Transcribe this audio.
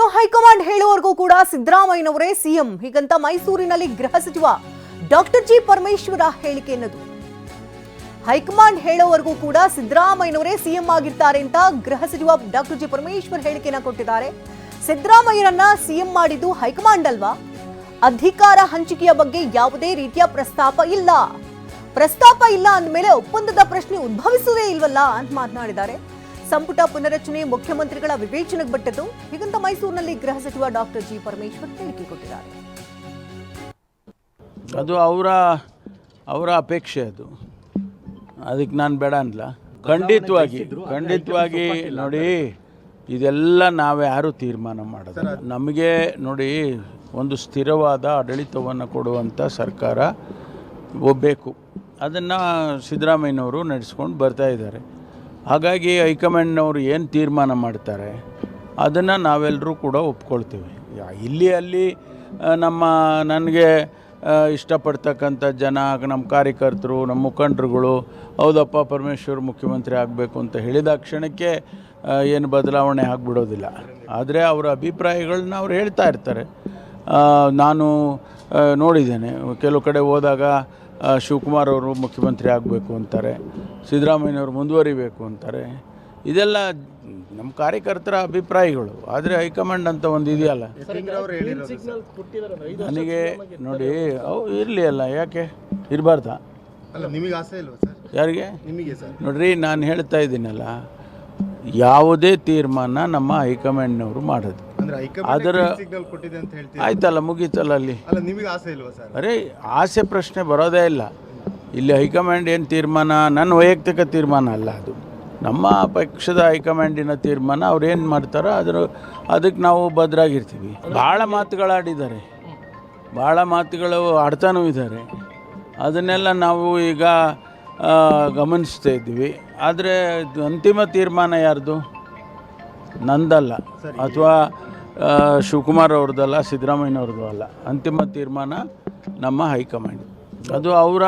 ಇನ್ನು ಹೈಕಮಾಂಡ್ ಹೇಳುವವರೆಗೂ ಕೂಡ ಸಿದ್ದರಾಮಯ್ಯನವರೇ ಸಿಎಂ ಹೀಗಂತ ಮೈಸೂರಿನಲ್ಲಿ ಗೃಹ ಸಚಿವ ಡಾಕ್ಟರ್ ಜಿ ಪರಮೇಶ್ವರ ಹೇಳಿಕೆ ಎನ್ನೋದು. ಹೈಕಮಾಂಡ್ ಹೇಳೋವರೆಗೂ ಕೂಡ ಸಿದ್ದರಾಮಯ್ಯನವರೇ ಸಿಎಂ ಆಗಿರ್ತಾರೆ ಅಂತ ಗೃಹ ಸಚಿವ ಡಾಕ್ಟರ್ ಜಿ ಪರಮೇಶ್ವರ್ ಹೇಳಿಕೆಯನ್ನ ಕೊಟ್ಟಿದ್ದಾರೆ. ಸಿದ್ದರಾಮಯ್ಯರನ್ನ ಸಿಎಂ ಮಾಡಿದ್ದು ಹೈಕಮಾಂಡ್ ಅಲ್ವಾ? ಅಧಿಕಾರ ಹಂಚಿಕೆಯ ಬಗ್ಗೆ ಯಾವುದೇ ರೀತಿಯ ಪ್ರಸ್ತಾಪ ಇಲ್ಲ ಅಂದಮೇಲೆ ಒಪ್ಪಂದದ ಪ್ರಶ್ನೆ ಉದ್ಭವಿಸುವುದೇ ಇಲ್ವಲ್ಲ ಅಂತ ಮಾತನಾಡಿದ್ದಾರೆ. ಸಂಪುಟ ಪುನರಚನೆ ಮುಖ್ಯಮಂತ್ರಿಗಳ ವಿವೇಚನೆಗೆ ಬಿಟ್ಟದ್ದು ಹೀಗಂತ ಮೈಸೂರಿನಲ್ಲಿ ಗೃಹ ಸಚಿವ ಡಾಕ್ಟರ್ ಜಿ ಪರಮೇಶ್ವರ್ ಹೇಳಿಕೆ ಕೊಟ್ಟಿದ್ದಾರೆ. ಅದು ಅವರ ಅಪೇಕ್ಷೆ, ಅದಕ್ಕೆ ನಾನು ಬೇಡ ಅನ್ನಲ್ಲ. ಖಂಡಿತವಾಗಿ ನೋಡಿ, ಇದೆಲ್ಲ ನಾವ್ಯಾರು ತೀರ್ಮಾನ ಮಾಡೋದು. ನಮಗೆ ನೋಡಿ, ಒಂದು ಸ್ಥಿರವಾದ ಆಡಳಿತವನ್ನು ಕೊಡುವಂಥ ಸರ್ಕಾರ ಬೇಕು. ಅದನ್ನು ಸಿದ್ದರಾಮಯ್ಯನವರು ನಡೆಸ್ಕೊಂಡು ಬರ್ತಾ ಇದ್ದಾರೆ. ಹಾಗಾಗಿ ಹೈಕಮಾಂಡ್ನವರು ಏನು ತೀರ್ಮಾನ ಮಾಡ್ತಾರೆ ಅದನ್ನು ನಾವೆಲ್ಲರೂ ಕೂಡ ಒಪ್ಕೊಳ್ತೀವಿ. ಅಲ್ಲಿ ನನಗೆ ಇಷ್ಟಪಡ್ತಕ್ಕಂಥ ಜನ, ನಮ್ಮ ಕಾರ್ಯಕರ್ತರು, ನಮ್ಮ ಮುಖಂಡರುಗಳು ಹೌದಪ್ಪ ಪರಮೇಶ್ವರ್ ಮುಖ್ಯಮಂತ್ರಿ ಆಗಬೇಕು ಅಂತ ಹೇಳಿದ ಕ್ಷಣಕ್ಕೆ ಏನು ಬದಲಾವಣೆ ಆಗಿಬಿಡೋದಿಲ್ಲ. ಆದರೆ ಅವರ ಅಭಿಪ್ರಾಯಗಳನ್ನ ಅವ್ರು ಹೇಳ್ತಾ ಇರ್ತಾರೆ. ನಾನು ನೋಡಿದ್ದೇನೆ, ಕೆಲವು ಕಡೆ ಹೋದಾಗ ಶಿವಕುಮಾರ್ ಅವರು ಮುಖ್ಯಮಂತ್ರಿ ಆಗಬೇಕು ಅಂತಾರೆ, ಸಿದ್ದರಾಮಯ್ಯನವರು ಮುಂದುವರಿಬೇಕು ಅಂತಾರೆ. ಇದೆಲ್ಲ ನಮ್ಮ ಕಾರ್ಯಕರ್ತರ ಅಭಿಪ್ರಾಯಗಳು. ಆದರೆ ಹೈಕಮಾಂಡ್ ಅಂತ ಒಂದು ಇದೆಯಲ್ಲ, ನನಗೆ ನೋಡಿ ಇರಲಿ ಅಲ್ಲ, ಯಾಕೆ ಇರಬಾರ್ದಾ? ಯಾರಿಗೆ? ನೋಡ್ರಿ, ನಾನು ಹೇಳ್ತಾ ಇದ್ದೀನಲ್ಲ, ಯಾವುದೇ ತೀರ್ಮಾನ ನಮ್ಮ ಹೈಕಮಾಂಡ್ನವರು ಮಾಡೋದು. ಅದರ ಆಯ್ತಲ್ಲ, ಮುಗೀತಲ್ಲ. ಅಲ್ಲಿ ಅರೆ ಆಸೆ ಪ್ರಶ್ನೆ ಬರೋದೇ ಇಲ್ಲ. ಇಲ್ಲಿ ಹೈಕಮಾಂಡ್ ಏನು ತೀರ್ಮಾನ ನನ್ನ ವೈಯಕ್ತಿಕ ತೀರ್ಮಾನ ಅಲ್ಲ, ಅದು ನಮ್ಮ ಪಕ್ಷದ ಹೈಕಮಾಂಡಿನ ತೀರ್ಮಾನ. ಅವ್ರು ಏನು ಮಾಡ್ತಾರೋ ಅದಕ್ಕೆ ನಾವು ಭದ್ರಾಗಿರ್ತೀವಿ. ಭಾಳ ಮಾತುಗಳಾಡಿದ್ದಾರೆ, ಭಾಳ ಮಾತುಗಳು ಆಡ್ತಾನೂ ಇದ್ದಾರೆ. ಅದನ್ನೆಲ್ಲ ನಾವು ಈಗ ಗಮನಿಸ್ತಾ ಇದ್ವಿ. ಆದರೆ ಅಂತಿಮ ತೀರ್ಮಾನ ಯಾರ್ದು? ನಂದಲ್ಲ, ಅಥವಾ ಶಿವಕುಮಾರ್ ಅವ್ರದ್ದಲ್ಲ, ಸಿದ್ದರಾಮಯ್ಯನವ್ರದ್ದು ಅಲ್ಲ. ಅಂತಿಮ ತೀರ್ಮಾನ ನಮ್ಮ ಹೈಕಮಾಂಡ್. ಅದು ಅವರ